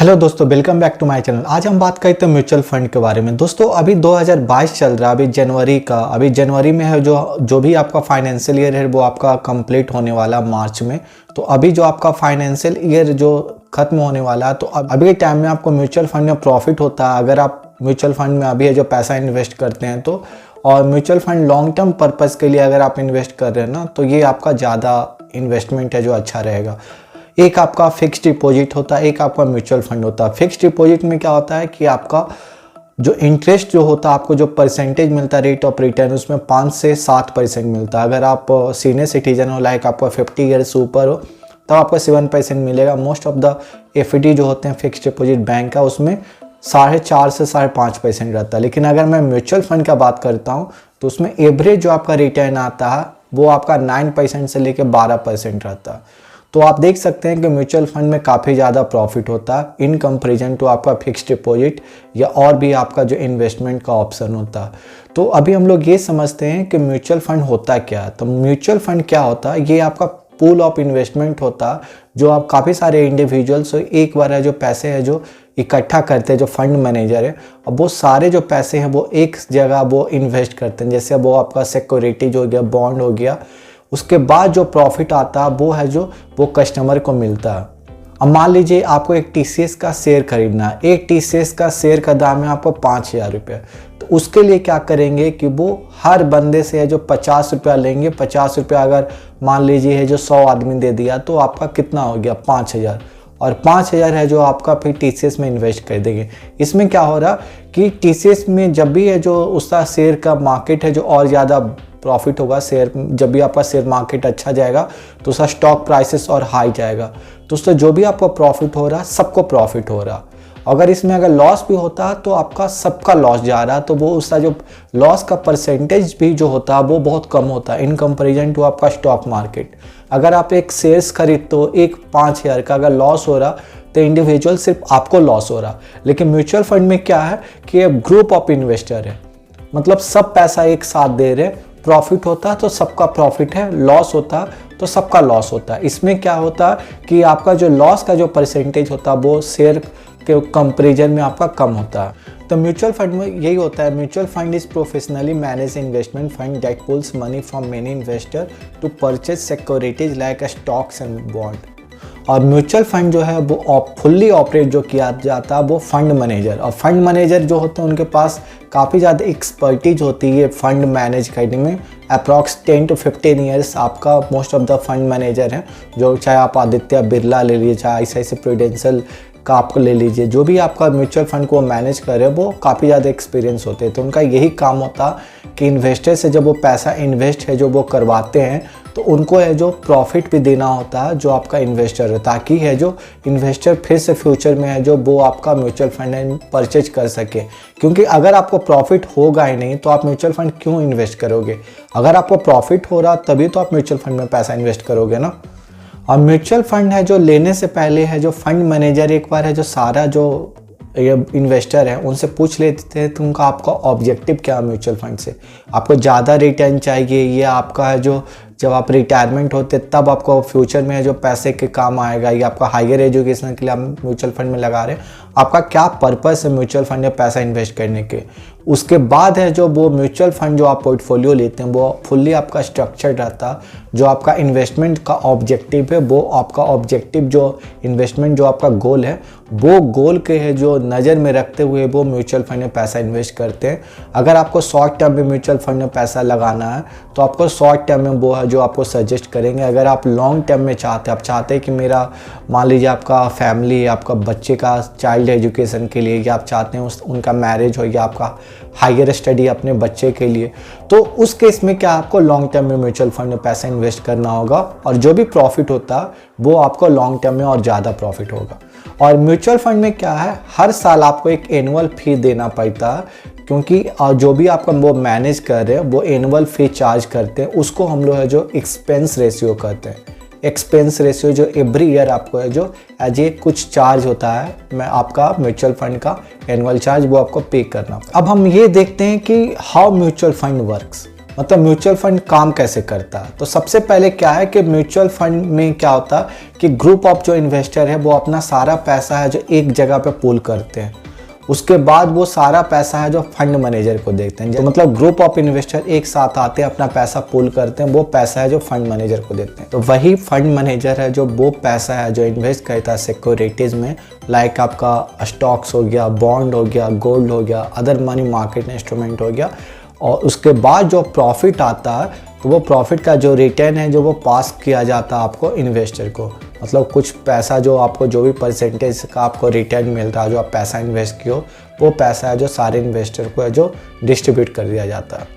Hello दोस्तों, welcome back to my channel. आज हम बात करते हैं म्यूचुअल फंड के बारे में। दोस्तों अभी 2022 चल रहा है, अभी जनवरी में है। जो भी आपका फाइनेंशियल ईयर है वो आपका कंप्लीट होने वाला मार्च में। तो अभी जो आपका फाइनेंशियल ईयर जो खत्म होने वाला है, तो अभी के टाइम में आपको म्यूचुअल फंड में प्रॉफिट होता है अगर आप म्यूचुअल फंड में अभी है जो पैसा इन्वेस्ट करते हैं तो। और mutual fund long term purpose के लिए अगर आप इन्वेस्ट कर रहे हैं ना, तो ये आपका ज़्यादा इन्वेस्टमेंट है जो अच्छा रहेगा। एक आपका फिक्स्ड डिपॉजिट होता है, एक आपका म्यूचुअल फंड होता है। फिक्स्ड डिपॉजिट में क्या होता है कि आपका जो इंटरेस्ट जो होता है, आपको जो परसेंटेज मिलता है रेट ऑफ रिटर्न, उसमें 5 से 7% मिलता है। अगर आप सीनियर सिटीजन हो, लाइक आपका 50 ईयर्स ऊपर हो, तब आपको 7% मिलेगा। मोस्ट ऑफ द एफडी जो होते हैं फिक्स्ड डिपॉजिट बैंक का, उसमें 4.5 से 5.5% रहता है। लेकिन अगर मैं म्यूचुअल फंड का बात करता हूँ तो उसमें एवरेज जो आपका रिटर्न आता है वो आपका 9% से लेकर 12% रहता है। तो आप देख सकते हैं कि म्यूचुअल फंड में काफ़ी ज़्यादा प्रॉफिट होता है इन कंपैरिजन टू आपका फिक्स्ड डिपॉजिट या और भी आपका जो इन्वेस्टमेंट का ऑप्शन होता है। तो अभी हम लोग ये समझते हैं कि म्यूचुअल फंड होता क्या है। तो म्यूचुअल फंड क्या होता है, ये आपका पूल ऑफ इन्वेस्टमेंट होता है जो आप काफ़ी सारे इंडिविजुअल्स एक बार है जो पैसे है जो इकट्ठा करते हैं, जो फंड मैनेजर है, अब वो सारे जो पैसे हैं वो एक जगह वो इन्वेस्ट करते हैं। जैसे वो आपका सिक्योरिटीज हो गया, बॉन्ड हो गया, उसके बाद जो प्रॉफिट आता है वो है जो वो कस्टमर को मिलता है। अब मान लीजिए आपको एक टीसीएस का शेयर खरीदना है, एक टीसीएस का शेयर का दाम है आपको 5,000 रुपये। तो उसके लिए क्या करेंगे कि वो हर बंदे से है जो 50 रुपया लेंगे। 50 रुपया अगर मान लीजिए है जो 100 आदमी दे दिया तो आपका कितना हो गया, 5,000। और 5,000 है जो आपका फिर टीसीएस में इन्वेस्ट कर देंगे। इसमें क्या हो रहा कि टीसीएस में जब भी है जो उसका शेयर का मार्केट है जो और ज़्यादा प्रॉफिट होगा, शेयर जब भी आपका शेयर मार्केट अच्छा जाएगा तो उसका स्टॉक प्राइसेस और हाई जाएगा। तो उससे जो भी आपको प्रॉफिट हो रहा सबको प्रॉफिट हो रहा। अगर इसमें अगर लॉस भी होता तो आपका सबका लॉस जा रहा, तो वो उसका जो लॉस का परसेंटेज भी जो होता है वो बहुत कम होता है इन कंपैरिजन टू आपका स्टॉक मार्केट। अगर आप एक शेयर्स खरीदते हो, एक 5,000 का अगर लॉस हो रहा तो इंडिविजुअल सिर्फ आपको लॉस हो रहा। लेकिन म्यूचुअल फंड में क्या है कि ग्रुप ऑफ इन्वेस्टर है, मतलब सब पैसा एक साथ दे रहे। प्रॉफिट होता तो सबका प्रॉफिट है, लॉस होता तो सबका लॉस होता है। इसमें क्या होता कि आपका जो लॉस का जो परसेंटेज होता वो शेयर के कंपैरिजन में आपका कम होता है। तो म्यूचुअल फंड में यही होता है। Mutual fund is professionally manage investment fund that pulls money from many investor to purchase securities like stocks and bond. और म्यूचुअल फंड जो है वो फुल्ली ऑपरेट जो किया जाता है वो फंड मैनेजर, और फंड मैनेजर जो होते हैं उनके पास काफ़ी ज़्यादा एक्सपर्टीज होती है फंड मैनेज करने में। अप्रॉक्स 10 to 15 ईयर्स आपका most of the fund manager हैं, जो चाहे आप आदित्य बिरला ले लीजिए, चाहे ICICI प्रूडेंशियल का आपको ले लीजिए, जो भी आपका म्यूचुअल फंड को मैनेज करे वो काफ़ी ज़्यादा एक्सपीरियंस होते हैं। तो उनका यही काम होता कि इन्वेस्टर से जब वो पैसा इन्वेस्ट है जो वो करवाते हैं तो उनको है जो प्रॉफिट भी देना होता है जो आपका इन्वेस्टर है, ताकि है जो इन्वेस्टर फिर से फ्यूचर में है जो वो आपका म्यूचुअल फंड परचेज कर सके। क्योंकि अगर आपको प्रॉफिट होगा ही नहीं तो आप म्यूचुअल फंड क्यों इन्वेस्ट करोगे। अगर आपको प्रॉफिट हो रहा तभी तो आप म्यूचुअल फंड में पैसा इन्वेस्ट करोगे ना। और म्यूचुअल फंड है जो लेने से पहले है जो फंड मैनेजर एक बार है जो सारा जो इन्वेस्टर है उनसे पूछ लेते थे तो उनका आपका ऑब्जेक्टिव क्या है म्यूचुअल फंड से। आपको ज़्यादा रिटर्न चाहिए, ये आपका है जो जब आप रिटायरमेंट होते तब आपको फ्यूचर में जो पैसे के काम आएगा, या आपका हायर एजुकेशन के लिए आप म्यूचुअल फंड में लगा रहे हैं, आपका क्या पर्पस है म्यूचुअल फंड में पैसा इन्वेस्ट करने के। उसके बाद है जो वो म्यूचुअल फंड जो आप पोर्टफोलियो लेते हैं वो फुल्ली आपका स्ट्रक्चर्ड रहता। जो आपका इन्वेस्टमेंट का ऑब्जेक्टिव है वो आपका ऑब्जेक्टिव जो इन्वेस्टमेंट जो आपका गोल है वो गोल के है जो नज़र में रखते हुए वो म्यूचुअल फंड में पैसा इन्वेस्ट करते हैं। अगर आपको शॉर्ट टर्म में म्यूचुअल फंड में पैसा लगाना है तो आपको शॉर्ट टर्म में वो है जो आपको सजेस्ट करेंगे। अगर आप लॉन्ग टर्म में चाहते हैं, आप चाहते हैं कि मेरा मान लीजिए आपका फैमिली, आपका बच्चे का चाइल्ड एजुकेशन के लिए, या आप चाहते हैं उनका मैरिज हो या आपका हायर स्टडी अपने बच्चे के लिए, तो उस केस में क्या आपको लॉन्ग टर्म में म्यूचुअल फंड में पैसा इन्वेस्ट करना होगा। और जो भी प्रॉफिट होता वो आपको लॉन्ग टर्म में और ज़्यादा प्रॉफिट होगा। और म्यूचुअल फंड में क्या है, हर साल आपको एक एनुअल फी देना पड़ता है, क्योंकि जो भी आपका वो मैनेज कर रहे हैं वो एनुअल फी चार्ज करते हैं। उसको हम लोग है जो एक्सपेंस रेशियो कहते हैं। एक्सपेंस रेशियो जो एवरी ईयर आपको है जो एज ए कुछ चार्ज होता है, मैं आपका म्यूचुअल फंड का एनुअल चार्ज वो आपको पे करना। अब हम ये देखते हैं कि हाउ म्यूचुअल फंड वर्क्स। मतलब म्यूचुअल फंड काम कैसे करता है। तो सबसे पहले क्या है कि म्यूचुअल फंड में क्या होता है कि ग्रुप ऑफ जो इन्वेस्टर है वो अपना सारा पैसा है जो एक जगह पे पूल करते हैं, उसके बाद वो सारा पैसा है जो फंड मैनेजर को देते हैं। तो मतलब ग्रुप ऑफ इन्वेस्टर एक साथ आते हैं, अपना पैसा पूल करते हैं, वो पैसा है जो फंड मैनेजर को देते हैं। तो वही फंड मैनेजर है जो वो पैसा है जो इन्वेस्ट करता है सिक्योरिटीज़ में, लाइक आपका स्टॉक्स हो गया, बॉन्ड हो गया, गोल्ड हो गया, अदर मनी मार्केट इंस्ट्रूमेंट हो गया, और उसके बाद जो प्रॉफिट आता है तो वो प्रॉफिट का जो रिटर्न है जो वो पास किया जाता है आपको इन्वेस्टर को। मतलब कुछ पैसा जो आपको जो भी परसेंटेज का आपको रिटर्न मिलता है जो आप पैसा इन्वेस्ट किए हो, वो पैसा है जो सारे इन्वेस्टर को है जो डिस्ट्रीब्यूट कर दिया जाता है।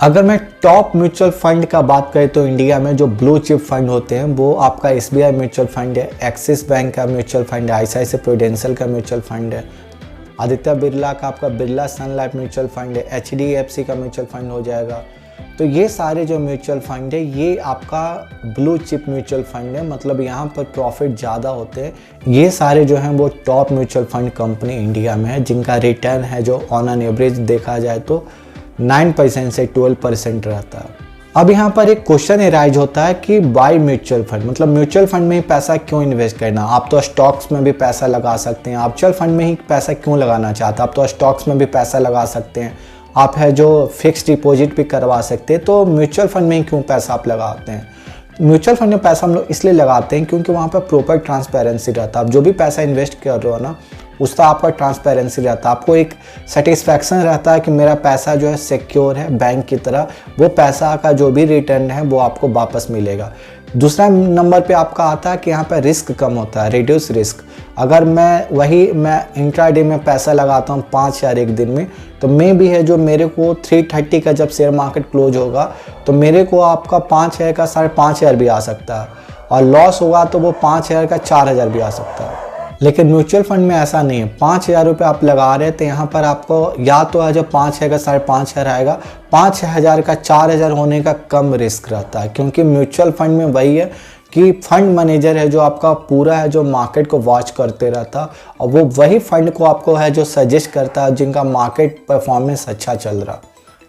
अगर मैं टॉप म्यूचुअल फंड का बात करें तो इंडिया में जो ब्लू चिप फंड होते हैं वो आपका SBI म्यूचुअल फंड है, एक्सिस बैंक का म्यूचुअल फंड है, ICICI प्रूडेंशियल का म्यूचुअल फंड है, आदित्य बिरला का आपका बिरला सन लाइफ म्यूचुअल फंड है, HDFC का म्यूचुअल फंड हो जाएगा। तो ये सारे जो म्यूचुअल फंड है ये आपका ब्लू चिप म्यूचुअल फंड है, मतलब यहाँ पर प्रॉफिट ज़्यादा होते हैं। ये सारे जो हैं वो top mutual fund company India में है जिनका रिटर्न है जो ऑन एन एवरेज देखा जाए तो 9% से 12% रहता है। अब यहाँ पर एक क्वेश्चन एराइज होता है कि बाय म्यूचुअल फंड, मतलब म्यूचुअल फंड में ही पैसा क्यों इन्वेस्ट करना। आप तो स्टॉक्स में भी पैसा लगा सकते हैं, आप म्यूचुअल फंड में ही पैसा क्यों लगाना चाहते हैं। आप तो स्टॉक्स में भी पैसा लगा सकते हैं, आप है जो फिक्स डिपॉजिट भी करवा सकते हैं, तो म्यूचुअल फंड में ही क्यों पैसा आप लगाते हैं। म्यूचुअल फंड में पैसा हम लोग इसलिए लगाते हैं क्योंकि वहाँ पर प्रॉपर ट्रांसपेरेंसी रहता है। आप जो भी पैसा इन्वेस्ट कर रहे हो ना उसका आपका ट्रांसपेरेंसी रहता है, आपको एक सेटिस्फैक्शन रहता है कि मेरा पैसा जो है सिक्योर है बैंक की तरह, वो पैसा का जो भी रिटर्न है वो आपको वापस मिलेगा। दूसरा नंबर पे आपका आता है कि यहाँ पे रिस्क कम होता है, रिड्यूस रिस्क। अगर मैं इंट्राडे में पैसा लगाता हूँ 5,000 एक दिन में, तो मैं भी है जो मेरे को 330 का जब शेयर मार्केट क्लोज होगा तो मेरे को आपका 5,000 का 5,500 भी आ सकता है, और लॉस होगा तो वो 5,000 का 4,000 भी आ सकता है। लेकिन म्यूचुअल फंड में ऐसा नहीं है। 5,000 रुपये आप लगा रहे हैं तो यहाँ पर आपको या तो है जो 5,000 का 5,500 आएगा, 5,000 का 4,000 होने का कम रिस्क रहता है, क्योंकि म्यूचुअल फंड में वही है कि फंड मैनेजर है जो आपका पूरा है जो मार्केट को वॉच करते रहता, और वो वही फंड को आपको है जो सजेस्ट करता है जिनका मार्केट परफॉर्मेंस अच्छा चल रहा।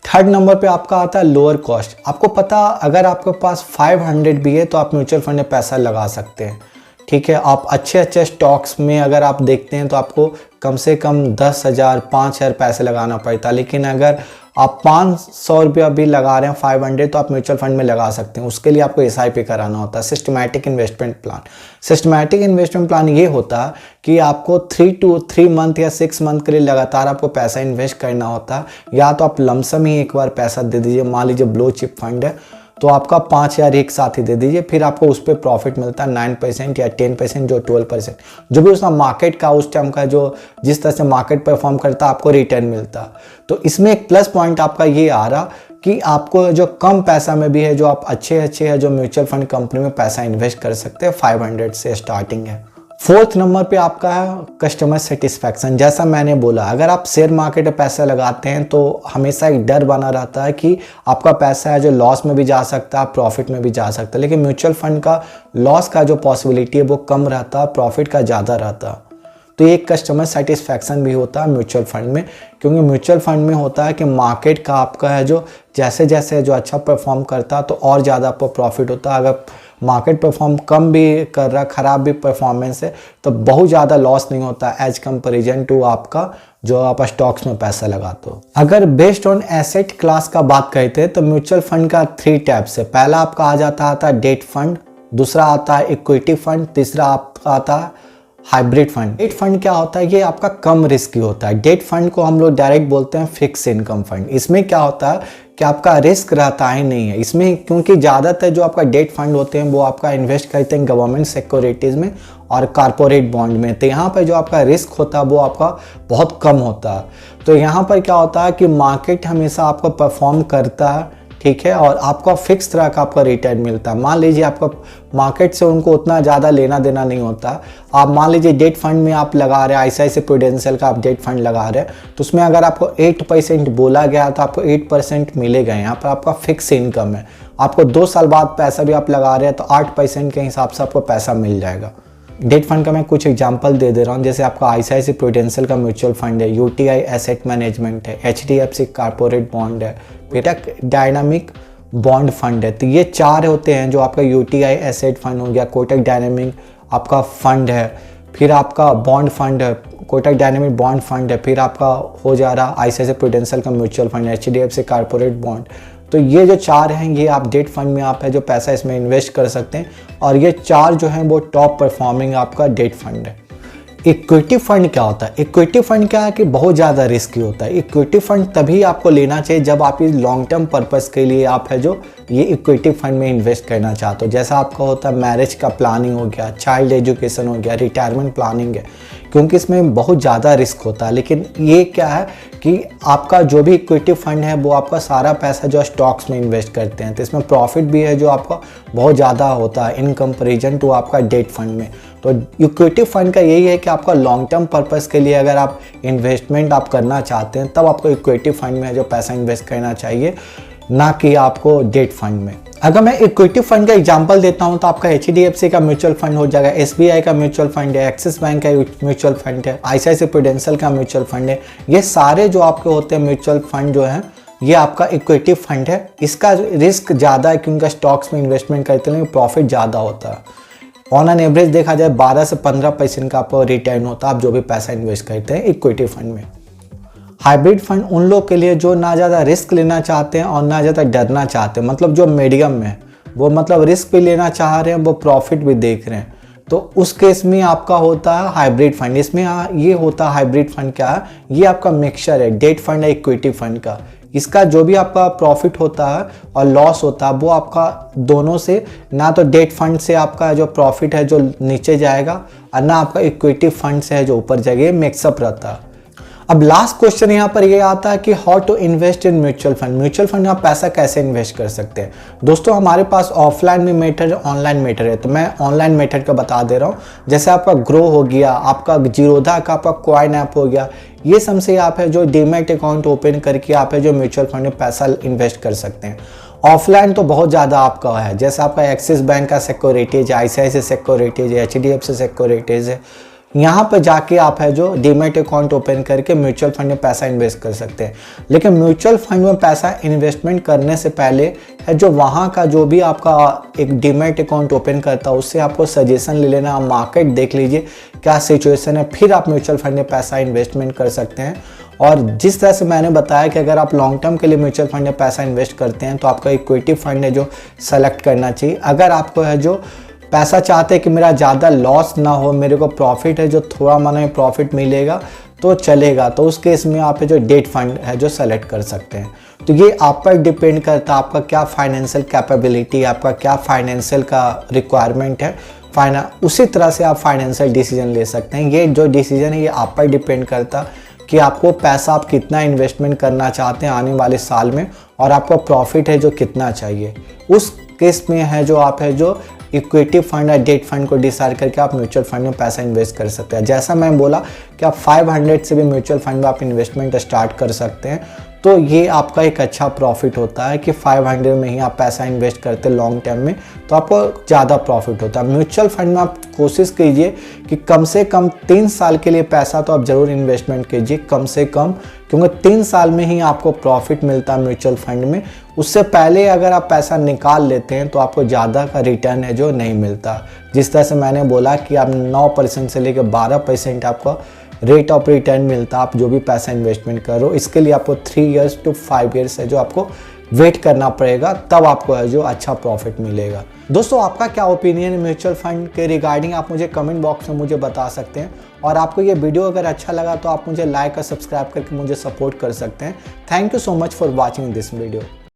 थर्ड नंबर पे आपका आता है लोअर कॉस्ट। आपको पता अगर आपके पास 500 भी है तो आप म्यूचुअल फंड में पैसा लगा सकते हैं, ठीक है। आप अच्छे स्टॉक्स में अगर आप देखते हैं तो आपको कम से कम 10,000 5,000 पैसे लगाना पड़ता है, लेकिन अगर आप 500 रुपया भी लगा रहे हैं 500 तो आप म्यूचुअल फंड में लगा सकते हैं। उसके लिए आपको SIP कराना होता है, systematic investment plan. Systematic investment plan ये होता है कि आपको 3 मंथ या 6 मंथ के लिए लगातार आपको पैसा इन्वेस्ट करना होता है, या तो आप लमसम ही एक बार पैसा दे दीजिए। मान लीजिए ब्लू चिप फंड है तो आपका 5,000 एक साथ ही दे दीजिए, फिर आपको उस पर प्रॉफिट मिलता है 9% या 10% जो 12%, जो भी उसका मार्केट का उस टाइम का जो जिस तरह से मार्केट परफॉर्म करता है आपको रिटर्न मिलता। तो इसमें एक प्लस पॉइंट आपका ये आ रहा कि आपको जो कम पैसा में भी है जो आप अच्छे है जो म्यूचुअल फंड कंपनी में पैसा इन्वेस्ट कर सकते हैं, 500 से स्टार्टिंग है। फोर्थ नंबर पे आपका है कस्टमर सेटिस्फैक्शन। जैसा मैंने बोला, अगर आप शेयर मार्केट में पैसा लगाते हैं तो हमेशा एक डर बना रहता है कि आपका पैसा है जो लॉस में भी जा सकता है, प्रॉफिट में भी जा सकता है। लेकिन म्यूचुअल फंड का लॉस का जो पॉसिबिलिटी है वो कम रहता है, प्रॉफिट का ज़्यादा रहता है। तो एक कस्टमर सेटिस्फैक्शन भी होता है म्यूचुअल फंड में, क्योंकि म्यूचुअल फंड में होता है कि मार्केट का आपका है जो जैसे जो अच्छा परफॉर्म करता है तो और ज़्यादा आपको प्रॉफिट होता है। अगर मार्केट परफॉर्म कम भी कर रहा, ख़राब भी परफॉर्मेंस है, तो बहुत ज़्यादा लॉस नहीं होता एज कंपेरिजन टू आपका जो आप स्टॉक्स में पैसा लगाते हो। अगर बेस्ड ऑन एसेट क्लास का बात करते हैं तो म्यूचुअल फंड का 3 टाइप्स है। पहला आपका आ जाता है डेट फंड, दूसरा आता है इक्विटी फंड, तीसरा आपका आता है हाइब्रिड फंड। डेट फंड क्या होता है, ये आपका कम रिस्की होता है। डेट फंड को हम लोग डायरेक्ट बोलते हैं फिक्स इनकम फंड। इसमें क्या होता है कि आपका रिस्क रहता ही नहीं है इसमें, क्योंकि ज़्यादातर जो आपका डेट फंड होते हैं वो आपका इन्वेस्ट करते हैं गवर्नमेंट सिक्योरिटीज़ में और कॉर्पोरेट बॉन्ड में। तो यहाँ पर जो आपका रिस्क होता है वो आपका बहुत कम होता है। तो यहाँ पर क्या होता है कि मार्केट हमेशा आपको परफॉर्म करता है, ठीक है, और आपका फिक्स तरह का आपका रिटर्न मिलता है। मान लीजिए आपका मार्केट से उनको उतना ज़्यादा लेना देना नहीं होता। आप मान लीजिए डेट फंड में आप लगा रहे हैं, ICICI प्रूडेंशियल का आप डेट फंड लगा रहे हैं, तो उसमें अगर आपको 8% बोला गया तो आपको 8% मिलेगा। यहाँ पर आपका फिक्स इनकम है, आपको 2 साल बाद पैसा भी आप लगा रहे हैं तो 8% के हिसाब से आपको पैसा मिल जाएगा। डेट फंड का मैं कुछ एग्जांपल दे दे रहा हूँ, जैसे आपका ICICI प्रूडेंशियल का म्यूचुअल फंड है, UTI एसेट मैनेजमेंट है, HDFC कॉर्पोरेट बॉन्ड है, फिर एक डायनामिक बॉन्ड फंड है। तो ये 4 होते हैं, जो आपका यूटीआई एसेट फंड हो गया, कोटक डायनामिक आपका फंड है, फिर आपका बॉन्ड फंड है, कोटक डायनामिक बॉन्ड फंड है, फिर आपका हो जा रहा आईसीआईसीआई प्रूडेंशियल का म्यूचुअल फंड है, एचडीएफसी कॉर्पोरेट बॉन्ड। तो ये जो 4 हैं, ये आप डेट फंड में आप है जो पैसा इसमें इन्वेस्ट कर सकते हैं, और ये 4 जो हैं वो टॉप परफॉर्मिंग आपका डेट फंड है। इक्विटी फंड क्या होता है? इक्विटी फंड क्या है कि बहुत ज़्यादा रिस्की होता है। इक्विटी फंड तभी आपको लेना चाहिए जब आप इस लॉन्ग टर्म पर्पस के लिए आप है जो ये इक्विटी फंड में इन्वेस्ट करना चाहते हो। जैसा आपका होता है मैरिज का प्लानिंग हो गया, चाइल्ड एजुकेशन हो गया, रिटायरमेंट प्लानिंग है, क्योंकि इसमें बहुत ज़्यादा रिस्क होता है। लेकिन ये क्या है कि आपका जो भी इक्विटी फंड है वो आपका सारा पैसा जो स्टॉक्स में इन्वेस्ट करते हैं, तो इसमें प्रॉफिट भी है जो आपका बहुत ज़्यादा होता है इन कंपेरिजन टू आपका डेट फंड में। तो इक्विटी फंड का यही है कि आपका लॉन्ग टर्म पर्पस के लिए अगर आप इन्वेस्टमेंट आप करना चाहते हैं तब आपको इक्विटी फंड में जो पैसा इन्वेस्ट करना चाहिए, ना कि आपको डेट फंड में। अगर मैं इक्विटी फंड का एग्जांपल देता हूं तो आपका एचडीएफसी का म्यूचुअल फंड हो जाएगा, एसबीआई का म्यूचुअल फंड है, एक्सिस बैंक का म्यूचुअल फंड है, आईसीआईसीआई प्रूडेंशियल का म्यूचुअल फंड है। ये सारे जो आपके होते हैं म्यूचुअल फंड जो हैं, ये आपका इक्विटी फंड है। इसका रिस्क ज़्यादा है क्योंकि स्टॉक्स में इन्वेस्टमेंट करते हैं, प्रॉफिट ज़्यादा होता है। ऑन एन एवरेज देखा जाए 12 से 15% का आपको रिटर्न होता है आप जो भी पैसा इन्वेस्ट करते हैं इक्विटी फंड में। हाइब्रिड फंड उन लोग के लिए जो ना ज़्यादा रिस्क लेना चाहते हैं और ना ज़्यादा डरना चाहते हैं, मतलब जो मीडियम में वो मतलब रिस्क भी लेना चाह रहे हैं, वो प्रॉफिट भी देख रहे हैं, तो उस केस में आपका होता है हाइब्रिड फंड। इसमें ये होता है हाइब्रिड फंड क्या है, ये आपका मिक्सचर है डेट फंड है इक्विटी फंड का। इसका जो भी आपका प्रॉफिट होता है और लॉस होता है वो आपका दोनों से, ना तो डेट फंड से आपका जो प्रॉफिट है जो नीचे जाएगा और ना आपका इक्विटी फंड से है जो ऊपर जाएगा, मिक्सअप रहता है। अब लास्ट क्वेश्चन यहाँ पर ये आता है कि how to invest in mutual fund. Mutual fund में आप पैसा कैसे इन्वेस्ट कर सकते हैं? दोस्तों हमारे पास ऑफलाइन में मेथड है, ऑनलाइन मेथड है, तो मैं ऑनलाइन मेथड का बता दे रहा हूँ। जैसे आपका ग्रो हो गया, आपका जीरोधा का आपका कॉइन ऐप हो गया, ये सबसे आप है जो डीमैट अकाउंट ओपन करके आप है जो म्यूचुअल फंड में पैसा इन्वेस्ट कर सकते हैं। ऑफलाइन तो बहुत ज़्यादा आपका है, जैसे आपका एक्सिस बैंक का सिक्योरिटीज है, आईसीआईसीआई सिक्योरिटीज है, एचडीएफसी सिक्योरिटीज है, यहाँ पर जाके आप है जो डीमैट अकाउंट ओपन करके म्यूचुअल फंड में पैसा इन्वेस्ट कर सकते हैं। लेकिन म्यूचुअल फंड में पैसा इन्वेस्टमेंट करने से पहले है जो वहाँ का जो भी आपका एक डीमैट अकाउंट ओपन करता है उससे आपको सजेशन ले लेना, मार्केट देख लीजिए क्या सिचुएशन है, फिर आप म्यूचुअल फंड में पैसा इन्वेस्टमेंट कर सकते हैं। और जिस तरह से मैंने बताया कि अगर आप लॉन्ग टर्म के लिए म्यूचुअल फंड में पैसा इन्वेस्ट करते हैं तो आपका इक्विटी फंड है जो सेलेक्ट करना चाहिए। अगर आपको है जो पैसा चाहते हैं कि मेरा ज़्यादा लॉस ना हो, मेरे को प्रॉफिट है जो थोड़ा माने प्रॉफिट मिलेगा तो चलेगा, तो उस केस में आप जो डेट फंड है जो सेलेक्ट कर सकते हैं। तो ये आप पर डिपेंड करता है आपका क्या फाइनेंशियल कैपेबिलिटी, आपका क्या फाइनेंशियल का रिक्वायरमेंट है, उसी तरह से आप फाइनेंशियल डिसीजन ले सकते हैं। ये जो डिसीजन है ये आप पर डिपेंड करता कि आपको पैसा आप कितना इन्वेस्टमेंट करना चाहते हैं आने वाले साल में, और आपको प्रॉफिट है जो कितना चाहिए। उस केस में है जो आप है जो इक्विटी फंड या डेट फंड को डिसाइड करके आप म्यूचुअल फंड में पैसा इन्वेस्ट कर सकते हैं। जैसा मैं बोला कि आप 500 से भी म्यूचुअल फंड में आप इन्वेस्टमेंट स्टार्ट कर सकते हैं, तो ये आपका एक अच्छा प्रॉफिट होता है कि 500 में ही आप पैसा इन्वेस्ट करते हैं लॉन्ग टर्म में, तो आपको ज़्यादा प्रॉफिट होता है। म्यूचुअल फंड में आप कोशिश कीजिए कि कम से कम 3 साल के लिए पैसा तो आप ज़रूर इन्वेस्टमेंट कीजिए कम से कम, क्योंकि 3 साल में ही आपको प्रॉफिट मिलता है म्यूचुअल फंड में। उससे पहले अगर आप पैसा निकाल लेते हैं तो आपको ज़्यादा का रिटर्न है जो नहीं मिलता। जिस तरह से मैंने बोला कि आप 9% से लेकर 12% आपको रेट ऑफ रिटर्न मिलता है आप जो भी पैसा इन्वेस्टमेंट करो। इसके लिए आपको 3 इयर्स to 5 इयर्स है जो आपको वेट करना पड़ेगा, तब आपको है जो अच्छा प्रॉफिट मिलेगा। दोस्तों आपका क्या ओपिनियन है म्यूचुअल फंड के रिगार्डिंग, आप मुझे कमेंट बॉक्स में मुझे बता सकते हैं। और आपको ये वीडियो अगर अच्छा लगा तो आप मुझे लाइक और सब्सक्राइब करके मुझे सपोर्ट कर सकते हैं। Thank you so much for watching this video.